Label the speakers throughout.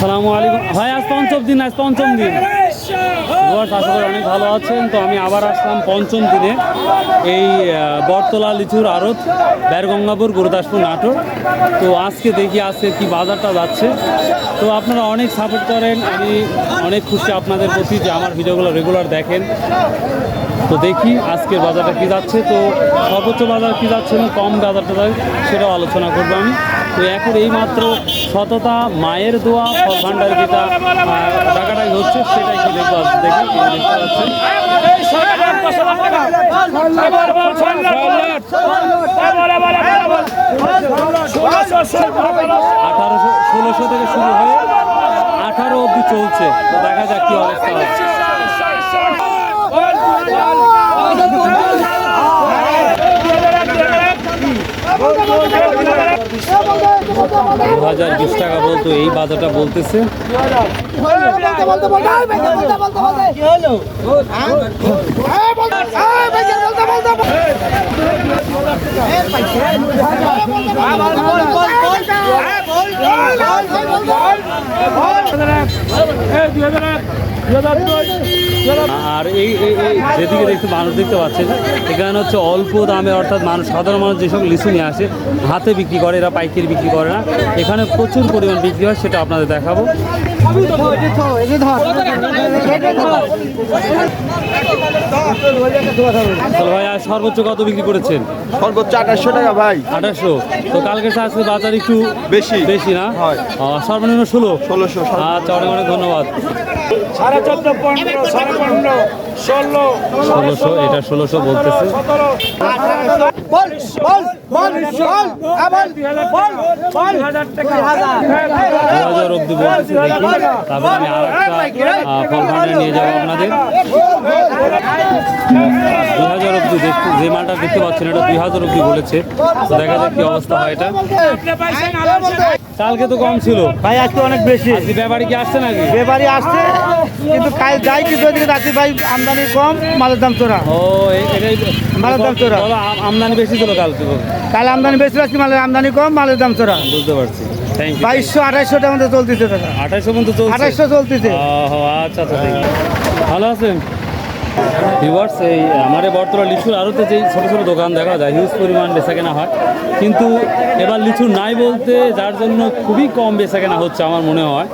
Speaker 1: আসসালামু আলাইকুম ভাই, আজ পঞ্চম দিন। আশা করি অনেক ভালো আছেন। তো আমি আবার আসলাম পঞ্চম দিনে এই বটতলা লিচুর আড়ত, বেরগঙ্গাপুর, গুরুদাসপুর, নাটোর। তো আজকে দেখি আজকে কি বাজারটা যাচ্ছে। তো আপনারা অনেক সাপোর্ট করেন, আমি অনেক খুশি আপনাদের প্রতি যে আমার ভিডিওগুলো রেগুলার দেখেন। তো দেখি আজকের বাজারটা কী যাচ্ছে। তো সর্বোচ্চ বাজার কী যাচ্ছে এবং কম বাজারটা যায় সেটাও আলোচনা করবো আমি। তো এখন এইমাত্র সততা মায়ের দোয়া ফল ভাণ্ডার যেটা টাকাটাই হচ্ছে সেটাই কি দেখবো দেখি দেখতে পাচ্ছেন। 1600 থেকে শুরু হয়ে 18 অবধি চলছে। তো দেখা যাক কি অবস্থা হয়। 2020 টাকা বলতো এই বাজারটা বলতেছে। 2000 আর এই যেদিকে দেখতে মানুষ দেখতে পাচ্ছেন, এখানে হচ্ছে অল্প দামে, অর্থাৎ সাধারণ মানুষ যেসব লিচু নিয়ে আসে হাতে বিক্রি করে, এরা পাইকারি বিক্রি করে না। এখানে প্রচুর পরিমাণ বিক্রি হয়, সেটা আপনাদের দেখাবো। ভাই আর সর্বোচ্চ কত বিক্রি করেছেন?
Speaker 2: সর্বোচ্চ 2800 টাকা ভাই।
Speaker 1: 2800। তো কালকে আজকে বাজার একটু বেশি না? সর্বনিম্ন 1600। আচ্ছা, অনেক অনেক ধন্যবাদ। 1600, এটা 1600 বলতেছে। 2000 অব্দি বলতেছে। দেখি তারপর আমি আর একটা ফল ভাণ্ডার নিয়ে যাবো আপনাদের। 2000 অব্দি দেখতে, যে মালটা দেখতে পাচ্ছেন এটা 2000 অব্দি বলেছে। তো দেখা যাক কি অবস্থা হয় এটা। কালকে তো কম ছিল
Speaker 2: ভাই, আজকে অনেক বেশি।
Speaker 1: আজকে ব্যাপারী কি আসছে নাকি?
Speaker 2: ব্যাপারী আসছে, কিন্তু কাল যাই কিছু ওইদিকে যাচ্ছি ভাই, আমদানি কম, মালের দাম চড়া।
Speaker 1: ও এটাই
Speaker 2: মালের দাম চড়া।
Speaker 1: আমদানি বেশি ছিল কালকে?
Speaker 2: কাল আমদানি বেশি আসছে, মালের আমদানি কম, মালের দাম চড়া।
Speaker 1: বুঝতে পারছি।
Speaker 2: 2200 2800 টাকা মধ্যে চলতেছে।
Speaker 1: 2800 পর্যন্ত চলছে?
Speaker 2: 2800 চলতেছে।
Speaker 1: আচ্ছা আচ্ছা, ঠিক আছে। ভালো আছেন ভিউয়ার্স? এই আমার বটতলা লিচুর আড়তে যেই ছোটো ছোটো দোকান দেখা যায়, হিউজ পরিমাণ বেচাকেনা হয়, কিন্তু এবার লিচু নাই বলতে, যার জন্য খুবই কম বেচাকেনা হচ্ছে আমার মনে হয়।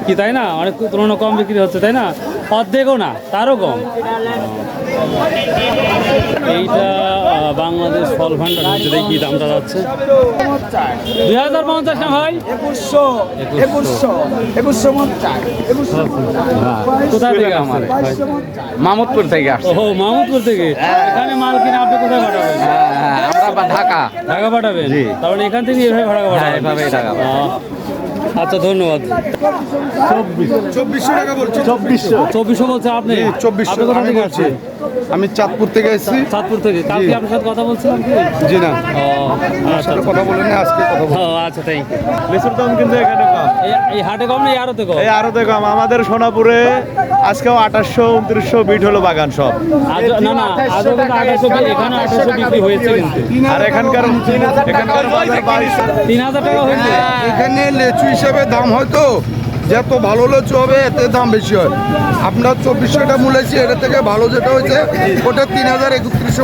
Speaker 1: কি তাই না? অনেক তুলনা কম বিক্রি হচ্ছে, তাই না? অর্ধেকও না, তারও কম। এইটা বাংলাদেশ ফল ভাণ্ডার হচ্ছে, দেখি দামটা যাচ্ছে 2050 না ভাই? 2100 কোথায় থেকে? আমার
Speaker 2: মামুদপুর থেকে আসছে।
Speaker 1: ও মামুদপুর থেকে। এখানে মাল কিনে আপনি কোথায় পাঠাবেন?
Speaker 2: আমরা ঢাকা
Speaker 1: পাঠাবেন? তাহলে এখান থেকে এভাবে ভাড়া পাঠাবেন? আচ্ছা, ধন্যবাদ।
Speaker 2: 2400 টাকা বলছি।
Speaker 1: 2400 বলছে আপনি?
Speaker 2: 2400
Speaker 1: কোথা থেকে আসছেন?
Speaker 2: আমি চাঁদপুর থেকে এসেছি।
Speaker 1: চাঁদপুর থেকে? কালকে আপনার সাথে কথা বলছিলাম কি?
Speaker 2: জি না,
Speaker 1: আচ্ছা
Speaker 2: কথা বলেন না, আজকে কথা বলবো।
Speaker 1: আচ্ছা, থ্যাংক ইউ।
Speaker 2: লিচুর দাম কিন্তু এখানে কম।
Speaker 1: এই হাটে কম না এই আড়তে কম?
Speaker 2: এই আরো কম। আমাদের সোনাপুরে আজকেও 2800 2900 বিট হলো বাগান সব।
Speaker 1: না না, আজও কিন্তু 2800, এখানে 2800 বিক্রি হয়েছে কিন্তু।
Speaker 2: আর এখানকার বাজার
Speaker 1: 3000 টাকা হয়েছে।
Speaker 3: এখানে লিচু হিসেবে দাম হয়তো যত ভালো লিচু হবে এতে দাম বেশি হয়। আপনার 2400টা মূলেছি, এটা থেকে ভালো যেটা হয়েছে ওটা 3000 3100।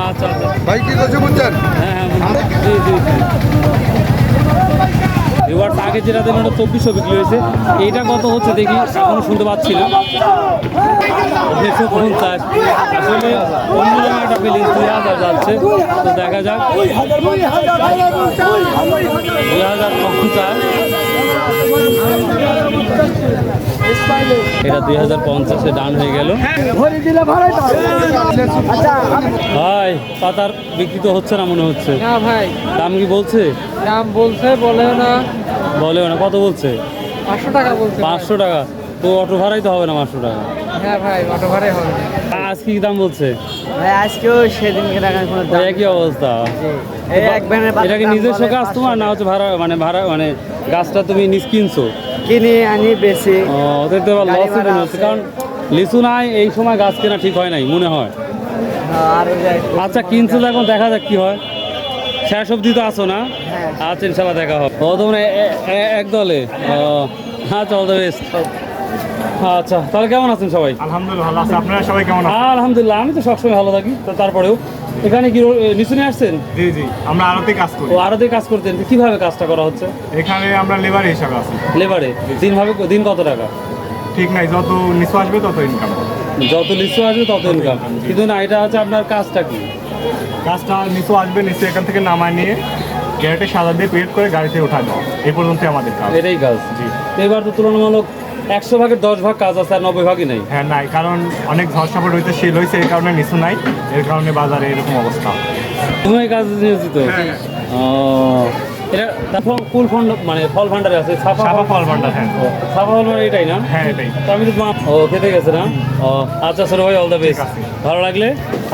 Speaker 1: আচ্ছা আচ্ছা,
Speaker 3: ভাই কি করছে বুঝছেন?
Speaker 1: হ্যাঁ, জি জি জি। এবার আগে যেটা দেবেন ওটা 2400 বিক্রি হয়েছে। এইটা কত হচ্ছে দেখি, এখনো শুনতে পাচ্ছি না। 250। আসলে অন্য জায়গায় একটা ফিলিংস 2000 যাচ্ছে। তো দেখা যাক। 2050, এটা 2050-এ ডান হয়ে গেল। ভাই পাতার বিক্রি তো হচ্ছে না মনে হচ্ছে।
Speaker 4: না ভাই,
Speaker 1: দাম কি বলছে?
Speaker 4: দাম বলছে, বলেও না।
Speaker 1: কত বলছে?
Speaker 4: 500 টাকা বলছে।
Speaker 1: 500 টাকা? তো অটো ভাড়াই তো হবে না 500 টাকা?
Speaker 4: হ্যাঁ ভাই, অটো ভাড়াই হবে।
Speaker 1: আজকে কি দাম বলছে?
Speaker 4: ভাই আজকেও সেদিনকে টাকার কোনো দাম।
Speaker 1: একই অবস্থা।
Speaker 4: এই এক ভ্যানের
Speaker 1: এটা কি নিজস্ব গাছ তোমার, না হচ্ছে ভাড়া মানে গাছটা তুমি নিজ কিনছো?
Speaker 4: কিনে আনি বেশি।
Speaker 1: ওদের তো এবার লস মনে হচ্ছে, কারণ লিচু নাই এই সময়, গাছ কেনা ঠিক হয় নাই মনে হয়।
Speaker 4: আর
Speaker 1: আচ্ছা, কিনছো এখন, দেখা যাক কি হয়। শেষ অবধি তো আসো না?
Speaker 4: হ্যাঁ।
Speaker 1: আচ্ছা, ইনশাল্লাহ দেখা হবে। ও তো মানে এক দলে। আচ্ছা, অল দ্য বেস্ট। আচ্ছা, তাহলে কেমন আছেন সবাই?
Speaker 5: আলহামদুলিল্লাহ ভালো আছে। আপনারা সবাই কেমন আছেন?
Speaker 1: আলহামদুলিল্লাহ, আমি তো সবসময় ভালো থাকি। তো তারপরেও এখানে কি লিচু নিয়ে আসছেন?
Speaker 5: জি জি, আমরা আরতে কাজ করি।
Speaker 1: ও, আরতে কাজ করতেন, তো কিভাবে কাজটা করা হচ্ছে?
Speaker 5: এখানে আমরা লেবার হিসাবে আছি।
Speaker 1: লেবারে দিন কত টাকা?
Speaker 5: ঠিক নাই, যত নিচু আসবে তত ইনকাম।
Speaker 1: যত লিচু আসবে তত ইনকাম, কিন্তু না, এটা হচ্ছে আপনার কাজটা কি?
Speaker 5: কাজটা নিচু আসবে, নিচে এখান থেকে নামায় নিয়ে গ্যারেটে সাদা দিয়ে পেড করে গাড়িতে ওঠা দেওয়া, এই পর্যন্তই আমাদের কাজ।
Speaker 1: এটাই কাজ।
Speaker 5: জি।
Speaker 1: তো এবার তো তুলনামূলক 100 ভাগের 10 ভাগ কাজ আছে, আর 90 ভাগই নেই।
Speaker 5: হ্যাঁ নাই, কারণ অনেক ঝড় সাপোর্ট হইতে শিল হয়েছে, এই কারণে নিচু নাই, এর কারণে বাজারে এরকম অবস্থা।
Speaker 1: তুমি এই কাজ নিয়োজিত? ও, এটা তারপর ফুল ফান্ড মানে ফল ভান্ডারে আছে,
Speaker 5: সাফা ফল ভান্ডার। হ্যাঁ
Speaker 1: সাফা ফল ভান্ডার এটাই না?
Speaker 5: হ্যাঁ এটাই।
Speaker 1: তো আমি তো ও খেতে গেছে না? ও আচ্ছা স্যার ভাই, অল দ্য বেস্ট।
Speaker 5: আছে।
Speaker 1: ভালো লাগলে।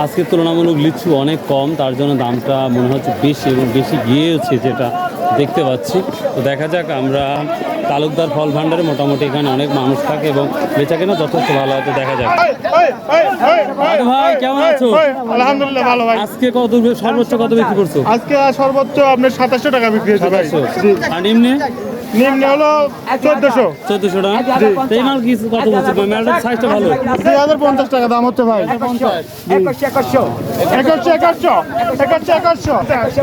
Speaker 1: আজকে তুলনামূলক লিচু অনেক কম, তার জন্য দামটা মনে হচ্ছে বেশি, এবং বেশি গিয়েছে যেটা দেখতে পাচ্ছি। তো দেখা যাক, আমরা তালুকদার ফল ভান্ডারে মোটামুটি এখানে অনেক মানুষ থাকে এবং বেচা কেনা যথেষ্ট ভালো হয়তো, দেখা যাক। দাদু ভাই কেমন আছো?
Speaker 2: আলহামদুলিল্লাহ ভালো ভাই।
Speaker 1: আজকে কত, সর্বোচ্চ কত বিক্রি করছো?
Speaker 2: আজকে সর্বোচ্চ আপনার 2700 টাকা বিক্রি হয়েছে ভাই।
Speaker 1: 2700। আর নিম্নে?
Speaker 2: নিম্নে হলো 1400।
Speaker 1: 1400 টাকা। তো এই মাল কি কত বলছে? মেলটার সাইজটা ভালো।
Speaker 2: 2050 টাকা দাম হচ্ছে ভাই। 2100।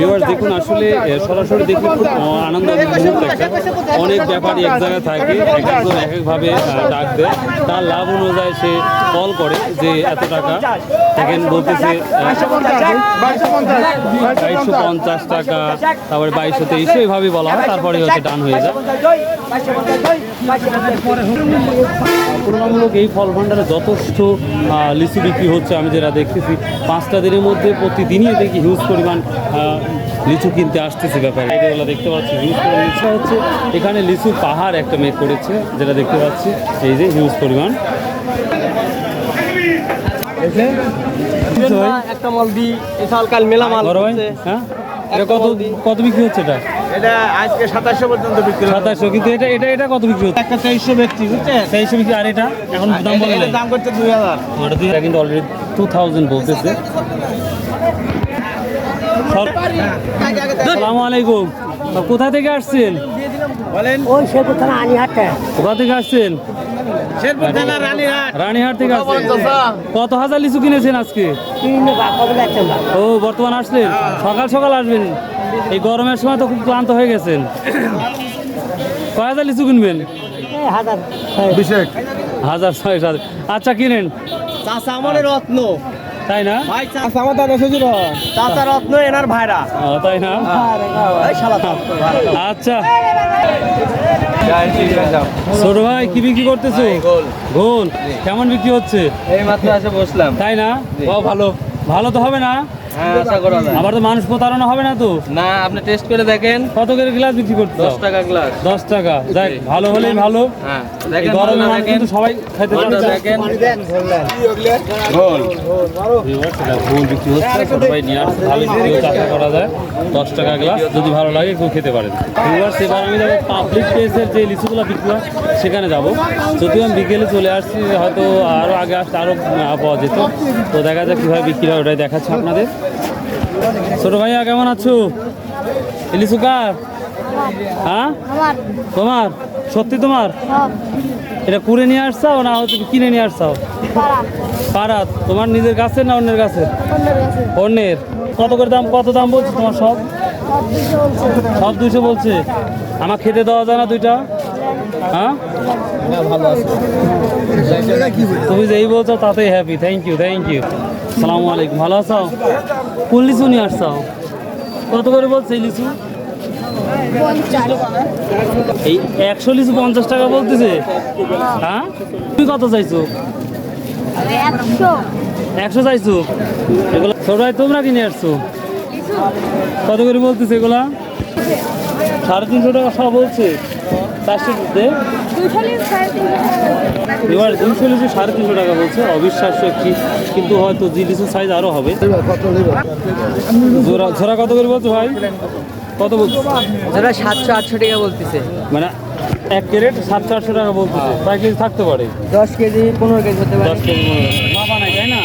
Speaker 1: ভিউয়ার্স দেখুন, আসলে সরাসরি দেখলে খুব আনন্দ মুহূর্ত একটা। অনেক ব্যাপারী এক জায়গায় থাকে, এক একজন এক একভাবে ডাক দেয়, তার লাভ অনুযায়ী সে কল করে যে এত টাকা, দেখেন বলতেছে 2250 টাকা, তারপরে 2223 এইভাবেই বলা হয়, তারপরে হচ্ছে ডান হয়ে যায়। তুলনামূলক এই ফল ভান্ডারে যথেষ্ট লিচু বিক্রি হচ্ছে, আমি যেটা দেখতেছি 5টা দিনের মধ্যে প্রতিদিনই দেখি হিউজ পরিমাণ লিচু কিনতে আসতেছে ব্যাপারে। এগুলো দেখতে পাচ্ছি হিউজ পরিমাণ লিচু হচ্ছে, এখানে লিচুর পাহাড় একটা মেক করেছে, যেটা দেখতে পাচ্ছি এই যে হিউজ পরিমাণ।
Speaker 4: একটা মাল দি এসাল কাল মেলা মাল
Speaker 1: বড় ভাই, হ্যাঁ, এটা কত বিক্রি হচ্ছে?
Speaker 4: এটা আজকে 2700 পর্যন্ত বিক্রি
Speaker 1: 2700, কিন্তু এটা কত বিক্রি হচ্ছে?
Speaker 4: একটা 2300 ব্যক্তি বুঝছেন?
Speaker 1: 2300 বিক্রি, আর এটা এখন দাম বলে নাই।
Speaker 4: দাম করতে 2000।
Speaker 1: এটা কিন্তু অলরেডি 2000 বলতেছে। আসসালামু আলাইকুম, কোথা থেকে আসছেন?
Speaker 4: বলেন।
Speaker 6: ওই শেরপুর থানা আনিহাটে।
Speaker 1: কোথা থেকে আসছেন?
Speaker 4: শেরপুর থানা রানীহাট।
Speaker 1: রানীহাট থেকে আসছেন। কত হাজার লিচু কিনেছেন আজকে?
Speaker 6: কিনে বা কবে যাচ্ছেন বা?
Speaker 1: ও, বর্তমান আসলেন, সকাল সকাল আসবেন, এই গরমের সময় তো খুব ক্লান্ত হয়ে গেছেন। কয় হাজার লিচু কিনবেন?
Speaker 6: এই হাজার।
Speaker 1: 1000 আচ্ছা, কিনেন।
Speaker 4: চাচা আমাদের রত্ন।
Speaker 1: তাই না?
Speaker 4: ভাই চাচা আমাদের চাচা রত্ন এনার ভাইরা।
Speaker 1: তাই না?
Speaker 4: এই শালা
Speaker 1: আচ্ছা ছোট ভাই, কি বিক্রি করতেছো? গোল। কেমন বিক্রি হচ্ছে?
Speaker 4: এই মাত্র এসে বসলাম।
Speaker 1: তাই না? ভালো ভালো তো হবে না?
Speaker 4: হ্যাঁ, আশা করা যায়।
Speaker 1: আবার তো মানুষ প্রতারণা হবে না তো?
Speaker 4: না, আপনি টেস্ট করে দেখেন।
Speaker 1: কত করে গ্লাস বিক্রি করতে?
Speaker 4: 10 টাকা গ্লাস।
Speaker 1: 10 টাকা। দেখ, ভালো হলেই ভালো।
Speaker 4: হ্যাঁ,
Speaker 1: এই
Speaker 4: দেখেন
Speaker 1: গরমে মানুষ কিন্তু সবাই খেতে পারে।
Speaker 4: দেখেন।
Speaker 1: গোল বিক্রি হচ্ছে, ছোট ভাই নিয়ে আসছে, ভালো বিক্রি হচ্ছে, আশা করা যায় 10 টাকা গ্লাস। যদি ভালো লাগে কেউ খেতে পারেন। এবার আমি যাবো পাবলিক প্লেসের যে লিচুগুলো বিক্রি হয় সেখানে যাবো। যদিও আমি বিকেলে চলে আসছি, হয়তো আরও আগে আসতে আরও পাওয়া যেত। তো দেখা যাক কীভাবে বিক্রি হয়, ওটাই দেখাচ্ছি আপনাদের। ছোট ভাইয়া কেমন আছো? এই লিচু কার? হ্যাঁ, তোমার? সত্যি তোমার? এটা কুড়ে নিয়ে আসছাও না হয়তো কিনে নিয়ে আসছাও? পাড়াত। তোমার নিজের গাছের না অন্যের গাছের? অন্যের। কত করে দাম, কত দাম বলছে তোমার? সব 200 বলছে। আমার খেতে দেওয়া যায় না 2টা? হ্যাঁ, ভালো আছে। তুমি যেই বলছো তাতেই হ্যাপি। Thank you. আসসালামু আলাইকুম, ভালো আছো? কোন লিচু নিয়ে আসছাও? কত করে বলছে এই লিচু? এই 100 লিচু 50 টাকা বলতেছে। হ্যাঁ, তুমি কত চাইছো? 100 চাইছো? এগুলো সবাই তোমরা কিনে আসছো? কত করে বলতেছে এগুলা? 350 টাকা সব বলছে। 400 দে। এবার 200 লিচু 350 টাকা বলছে, অবিশ্বাস্য একটি, কিন্তু হয়তো জি লিচুর সাইজ আরও হবে। ঝোরা কত করে বলছো ভাই? কত বলছো?
Speaker 4: যারা 700-800 টাকা বলতেছে।
Speaker 1: মানে 1 ক্যারেট 700-800 টাকা বলতেছে। কয় কেজি থাকতে পারে?
Speaker 4: 10 কেজি 15 কেজি হতে পারে।
Speaker 1: 10 কেজি মাপা নাই, তাই না?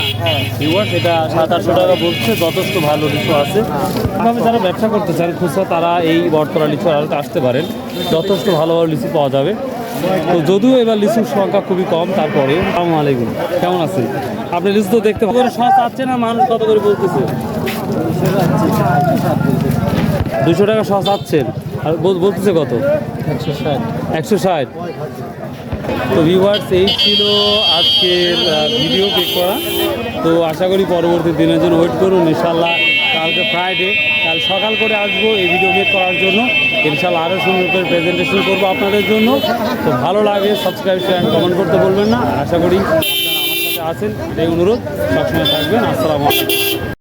Speaker 1: ভিউয়ার সেটা 700-800 টাকা বলছে, যথেষ্ট ভালো লিচু আছে। এভাবে যারা ব্যবসা করতে চান খুচরা, তারা এই বটতলা লিচু আড়তে আসতে পারেন, যথেষ্ট ভালো ভালো লিচু পাওয়া যাবে। তো যদিও এবার লিচুর সংখ্যা খুবই কম, তারপরে আসসালামু আলাইকুম, কেমন আছেন আপনি? লিচু তো দেখতে কত করে শস আছে না, মানুষ কত করে বলতেছে? 200 টাকা শস আছেন, আর বলতেছে কত? 160। তো ভিউয়ার্স, এই ছিল আজকের ভিডিও ক্লিক করা। তো আশা করি পরবর্তী দিনের জন্য ওয়েট করুন। ইনশাল্লাহ কালকে ফ্রাইডে, কাল সকাল করে আসবো এই ভিডিও মেক করার জন্য। ইনশাল্লাহ আরও সুন্দর করে প্রেজেন্টেশন করবো আপনাদের জন্য। তো ভালো লাগে সাবস্ক্রাইব শেয়ার কমেন্ট করতে বলবেন না। আশা করি আপনারা আমার সাথে আছেন, এই অনুরোধ, সবসময় থাকবেন। আসসালামু আলাইকুম।